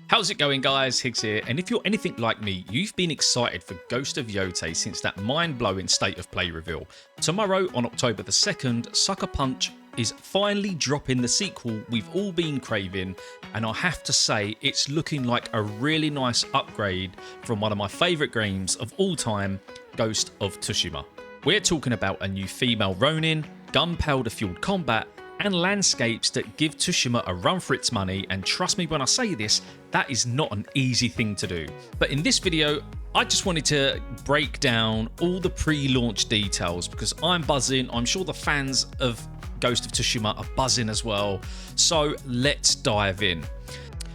How's it going, guys? Higgs here, and if you're anything like me, you've been excited for Ghost of Yotei since that mind-blowing state of play reveal. Tomorrow, on October the 2nd, Sucker Punch is finally dropping the sequel we've all been craving, and I have to say it's looking like a really nice upgrade from one of my favourite games of all time, Ghost of Tsushima. We're talking about a new female Ronin, gunpowder-fueled combat, and landscapes that give Tsushima a run for its money, and trust me when I say this, that is not an easy thing to do. But in this video, I just wanted to break down all the pre-launch details because I'm buzzing. I'm sure the fans of Ghost of Tsushima are buzzing as well. So let's dive in.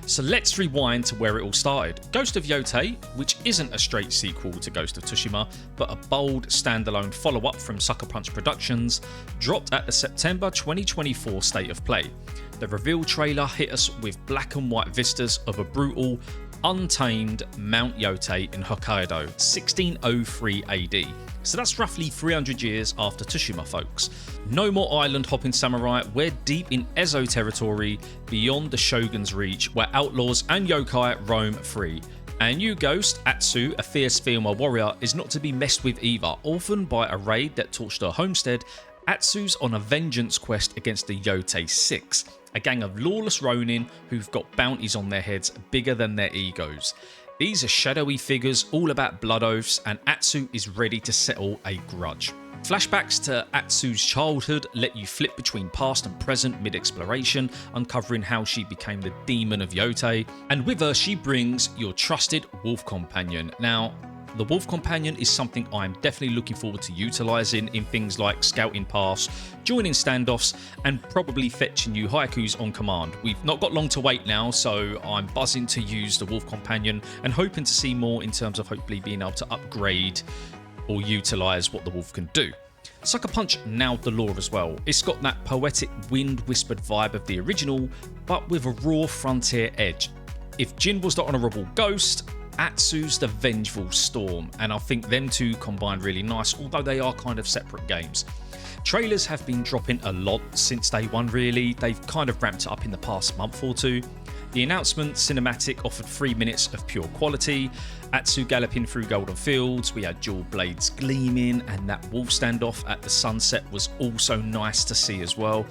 So let's rewind to where it all started. Ghost of Yotei, which isn't a straight sequel to Ghost of Tsushima, but a bold standalone follow-up from Sucker Punch Productions, dropped at the September 2024 State of Play. The reveal trailer hit us with black and white vistas of a brutal, untamed Mount Yotei in Hokkaido, 1603 AD. So that's roughly 300 years after Tsushima, folks. No more island hopping samurai, we're deep in Ezo territory, beyond the Shogun's reach, where outlaws and yokai roam free. And you Ghost, Atsu, a fierce female warrior, is not to be messed with either. Orphaned by a raid that torched her homestead, Atsu's on a vengeance quest against the Yotei 6, a gang of lawless Ronin who've got bounties on their heads bigger than their egos. These are shadowy figures all about blood oaths, and Atsu is ready to settle a grudge. Flashbacks to Atsu's childhood let you flip between past and present mid-exploration, uncovering how she became the demon of Yotei, and with her she brings your trusted wolf companion. Now, the wolf companion is something I'm definitely looking forward to utilising in things like scouting paths, joining standoffs, and probably fetching you haikus on command. We've not got long to wait now, so I'm buzzing to use the wolf companion and hoping to see more in terms of hopefully being able to upgrade or utilise what the wolf can do. Sucker Punch nailed the lore as well. It's got that poetic wind-whispered vibe of the original, but with a raw frontier edge. If Jin was the honourable ghost, Atsu's the vengeful storm, and I think them two combined really nice, although they are kind of separate games. Trailers have been dropping a lot since day one really. They've kind of ramped it up in the past month or two. The announcement cinematic offered 3 minutes of pure quality, Atsu galloping through golden fields, we had dual blades gleaming, and that wolf standoff at the sunset was also nice to see as well.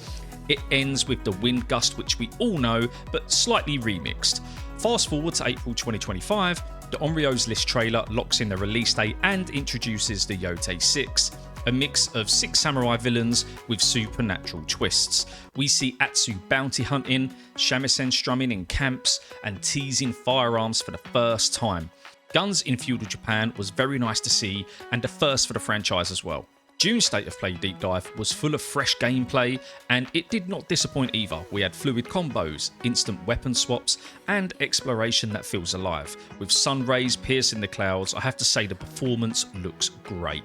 It ends with the wind gust, which we all know, but slightly remixed. Fast forward to April 2025, the Onryo's List trailer locks in the release date and introduces the Yotei 6, a mix of 6 samurai villains with supernatural twists. We see Atsu bounty hunting, shamisen strumming in camps, and teasing firearms for the first time. Guns in feudal Japan was very nice to see, and a first for the franchise as well. June's State of Play deep dive was full of fresh gameplay, and it did not disappoint either. We had fluid combos, instant weapon swaps, and exploration that feels alive. With sun rays piercing the clouds, I have to say the performance looks great.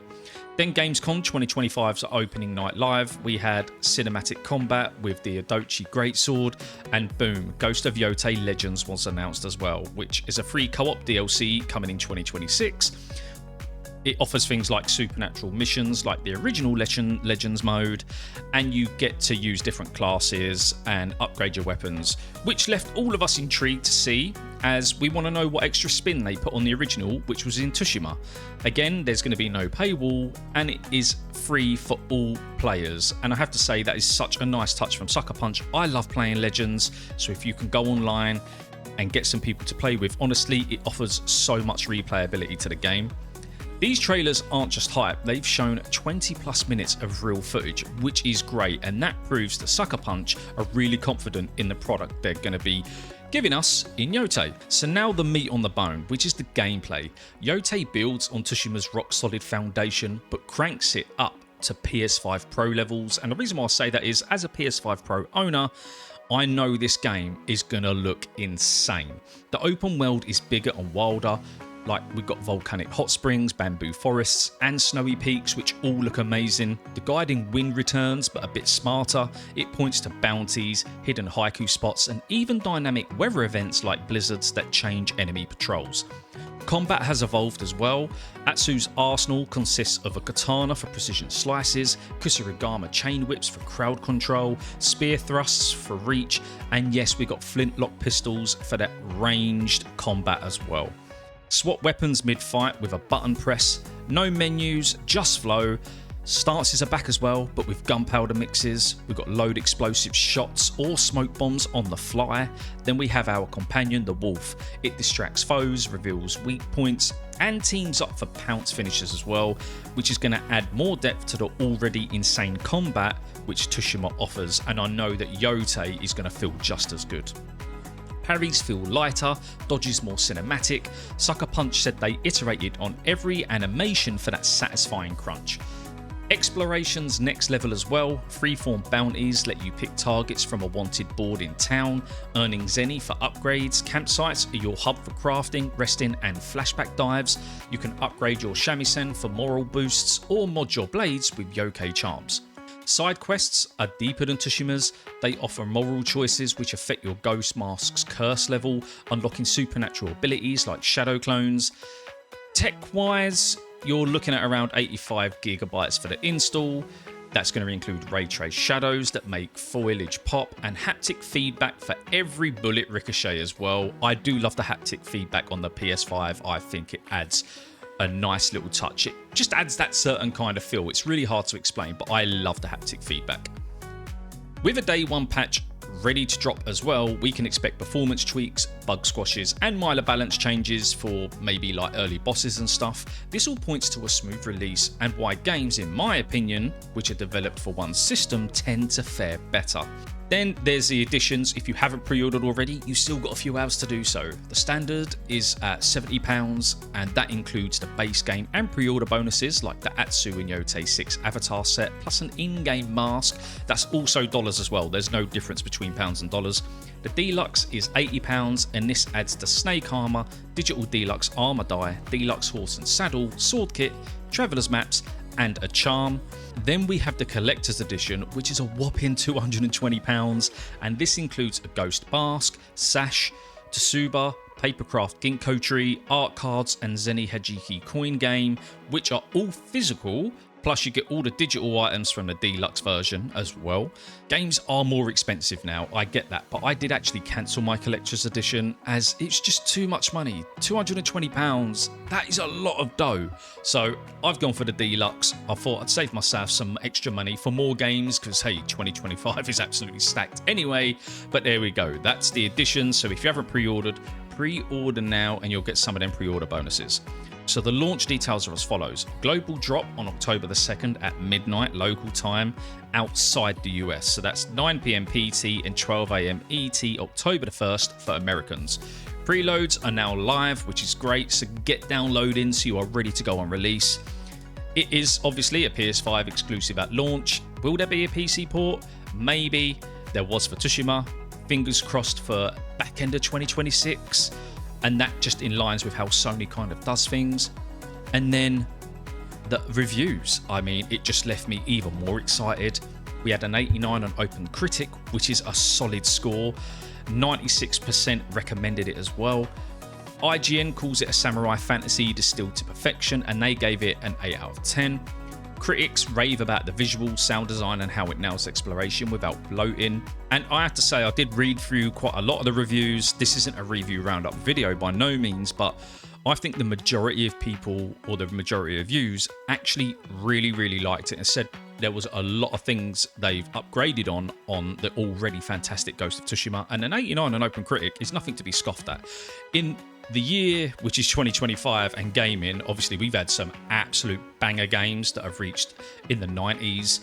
Then Gamescom 2025's opening night live, we had cinematic combat with the Odochi Greatsword, and boom, Ghost of Yotei Legends was announced as well, which is a free co-op DLC coming in 2026. It offers things like supernatural missions like the original Legends mode, and you get to use different classes and upgrade your weapons, which left all of us intrigued to see, as we want to know what extra spin they put on the original, which was in Tsushima. Again, there's going to be no paywall, and it is free for all players, and I have to say that is such a nice touch from Sucker Punch. I love playing Legends, so if you can go online and get some people to play with, honestly, it offers so much replayability to the game. These trailers aren't just hype, they've shown 20 plus minutes of real footage, which is great, and that proves that Sucker Punch are really confident in the product they're going to be giving us in Yotei. So now the meat on the bone, which is the gameplay. Yotei builds on Tsushima's rock solid foundation, but cranks it up to PS5 Pro levels, and the reason why I say that is, as a PS5 Pro owner, I know this game is going to look insane. The open world is bigger and wilder, Like, we've got volcanic hot springs, bamboo forests, and snowy peaks, which all look amazing. The guiding wind returns, but a bit smarter. It points to bounties, hidden haiku spots, and even dynamic weather events like blizzards that change enemy patrols. Combat has evolved as well. Atsu's arsenal consists of a katana for precision slices, kusarigama chain whips for crowd control, spear thrusts for reach, and yes, we got flintlock pistols for that ranged combat as well. Swap weapons mid-fight with a button press, no menus, just flow. Stances are back as well, but with gunpowder mixes. We've got load explosive shots or smoke bombs on the fly. Then we have our companion, the wolf. It distracts foes, reveals weak points, and teams up for pounce finishes as well, which is going to add more depth to the already insane combat which Tsushima offers, and I know that Yotei is going to feel just as good. Parries feel lighter, dodges more cinematic. Sucker Punch said they iterated on every animation for that satisfying crunch. Exploration's next level as well. Freeform bounties let you pick targets from a wanted board in town. Earning Zenny for upgrades. Campsites are your hub for crafting, resting, and flashback dives. You can upgrade your shamisen for moral boosts or mod your blades with Yokei charms. Side quests are deeper than Tsushima's. They offer moral choices which affect your ghost mask's curse level, unlocking supernatural abilities like shadow clones. Tech-wise, you're looking at around 85 gigabytes for the install. That's going to include ray trace shadows that make foliage pop and haptic feedback for every bullet ricochet as well. I do love the haptic feedback on the PS5. I think it adds a nice little touch. It just adds that certain kind of feel. It's really hard to explain, but I love the haptic feedback. With a day one patch ready to drop as well, we can expect performance tweaks, bug squashes, and miler balance changes for maybe like early bosses and stuff. This all points to a smooth release and why games, in my opinion, which are developed for one system, tend to fare better. Then there's the additions. If you haven't pre-ordered already, you've still got a few hours to do so. The standard is at £70, and that includes the base game and pre-order bonuses like the Atsu and Yotei 6 avatar set, plus an in-game mask. That's also dollars as well. There's no difference between pounds and dollars. The deluxe is £80, and this adds the snake armor, digital deluxe armor die, deluxe horse and saddle, sword kit, traveler's maps, and a charm. Then we have the collector's edition, which is a whopping £220, and this includes a ghost mask, sash, Tsuba, papercraft ginkgo tree, art cards, and Zenny Hajiki coin game, which are all physical. Plus you get all the digital items from the deluxe version as well. Games are more expensive now, I get that, but I did actually cancel my collector's edition as it's just too much money. £220, that is a lot of dough. So I've gone for the deluxe. I thought I'd save myself some extra money for more games because hey, 2025 is absolutely stacked anyway. But there we go, that's the edition. So if you haven't pre-ordered, pre-order now and you'll get some of them pre-order bonuses. So the launch details are as follows. Global drop on October the 2nd at midnight local time outside the US. So that's 9 PM PT and 12 AM ET October the 1st for Americans. Preloads are now live, which is great. So get downloading so you are ready to go on release. It is obviously a PS5 exclusive at launch. Will there be a PC port? Maybe. There was for Tsushima. Fingers crossed for back end of 2026. And that just in lines with how Sony kind of does things. And then the reviews, I mean, it just left me even more excited. We had an 89 on OpenCritic, which is a solid score. 96% recommended it as well. IGN calls it a samurai fantasy distilled to perfection, and they gave it an 8 out of 10. Critics rave about the visual, sound design, and how it nails exploration without bloating. And I have to say, I did read through quite a lot of the reviews. This isn't a review roundup video by no means, but I think the majority of people, or the majority of views, actually really liked it and said there was a lot of things they've upgraded on the already fantastic Ghost of Tsushima. And an 89 on OpenCritic is nothing to be scoffed at. In the year, which is 2025, and gaming, obviously we've had some absolute banger games that have reached in the 90s.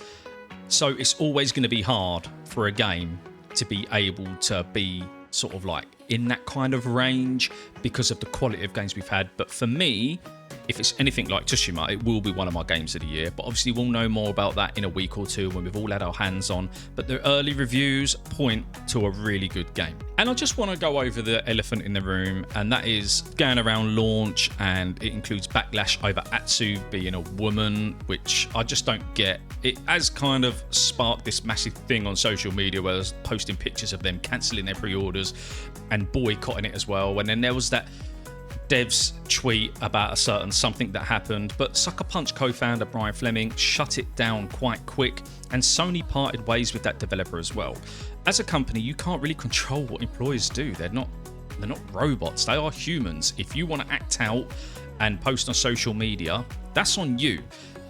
So it's always going to be hard for a game to be able to be sort of like in that kind of range because of the quality of games we've had. But for me, if it's anything like Tsushima, it will be one of my games of the year. But obviously, we'll know more about that in a week or two when we've all had our hands on. But the early reviews point to a really good game. And I just want to go over the elephant in the room, and that is going around launch, and it includes backlash over Atsu being a woman, which I just don't get. It has kind of sparked this massive thing on social media where there's posting pictures of them cancelling their pre-orders and boycotting it as well. And then there was that dev's tweet about a certain something that happened, but Sucker Punch co-founder Brian Fleming shut it down quite quick, and Sony parted ways with that developer as well. As a company, you can't really control what employees do. They're not robots, they are humans. If you want to act out and post on social media, that's on you.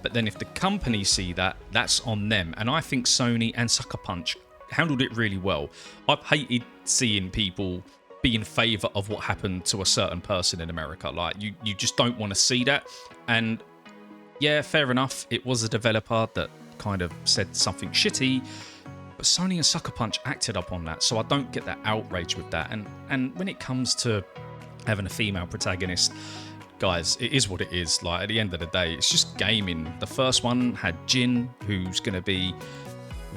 But then if the company see that, that's on them. And I think Sony and Sucker Punch handled it really well. I've hated seeing people be in favour of what happened to a certain person in America. Like, you just don't want to see that. And yeah, fair enough, it was a developer that kind of said something shitty, but Sony and Sucker Punch acted up on that, so I don't get that outrage with that. And when it comes to having a female protagonist, guys, it is what it is. Like, at the end of the day, it's just gaming. The first one had Jin, who's going to be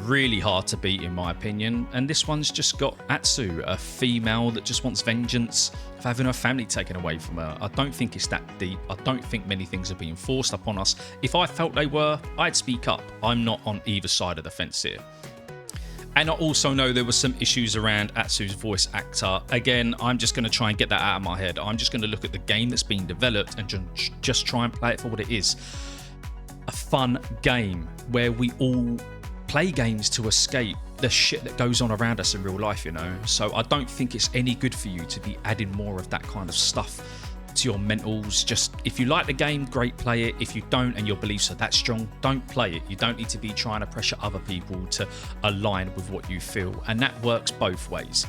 really hard to beat in my opinion, and this one's just got Atsu, a female that just wants vengeance of having her family taken away from her. I don't think it's that deep. I don't think many things are being forced upon us. If I felt they were, I'd speak up. I'm not on either side of the fence here. And I also know there were some issues around Atsu's voice actor. Again, I'm just going to try and get that out of my head. I'm just going to look at the game that's being developed and just try and play it for what it is. A fun game where we all play games to escape the shit that goes on around us in real life, you know. So I don't think it's any good for you to be adding more of that kind of stuff to your mentals. Just, if you like the game, great, play it. If you don't and your beliefs are that strong, don't play it. You don't need to be trying to pressure other people to align with what you feel, and that works both ways.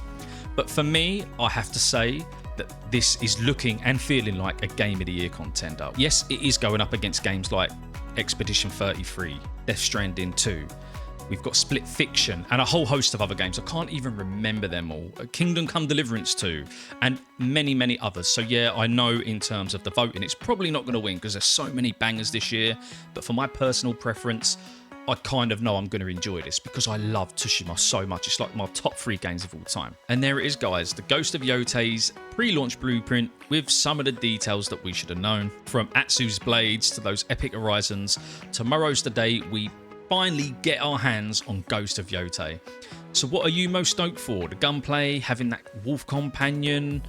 But for me, I have to say that this is looking and feeling like a Game of the Year contender. Yes, it is going up against games like Expedition 33, Death Stranding 2. We've got Split Fiction and a whole host of other games. I can't even remember them all. Kingdom Come Deliverance 2 and many, many others. So yeah, I know in terms of the voting, it's probably not going to win because there's so many bangers this year. But for my personal preference, I kind of know I'm going to enjoy this because I love Tsushima so much. It's like my top 3 games of all time. And there it is, guys. The Ghost of Yōtei's pre-launch blueprint with some of the details that we should have known. From Atsu's blades to those epic horizons. Tomorrow's the day we finally get our hands on Ghost of Yōtei. So what are you most stoked for? The gunplay, having that wolf companion?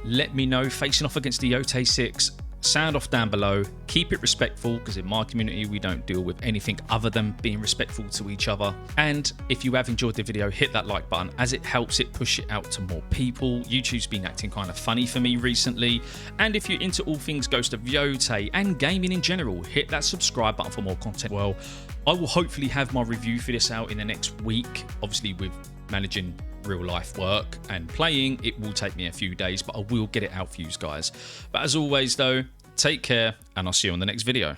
Let me know. Facing off against the Yotei 6. Sound off down below. Keep it respectful, because in my community we don't deal with anything other than being respectful to each other. And if you have enjoyed the video, hit that like button as it helps it push it out to more people. YouTube's been acting kind of funny for me recently. And if you're into all things Ghost of Yōtei and gaming in general, hit that subscribe button for more content. Well, I will hopefully have my review for this out in the next week. Obviously, with managing real life work and playing, it will take me a few days, but I will get it out for you guys. But as always though, take care, and I'll see you on the next video.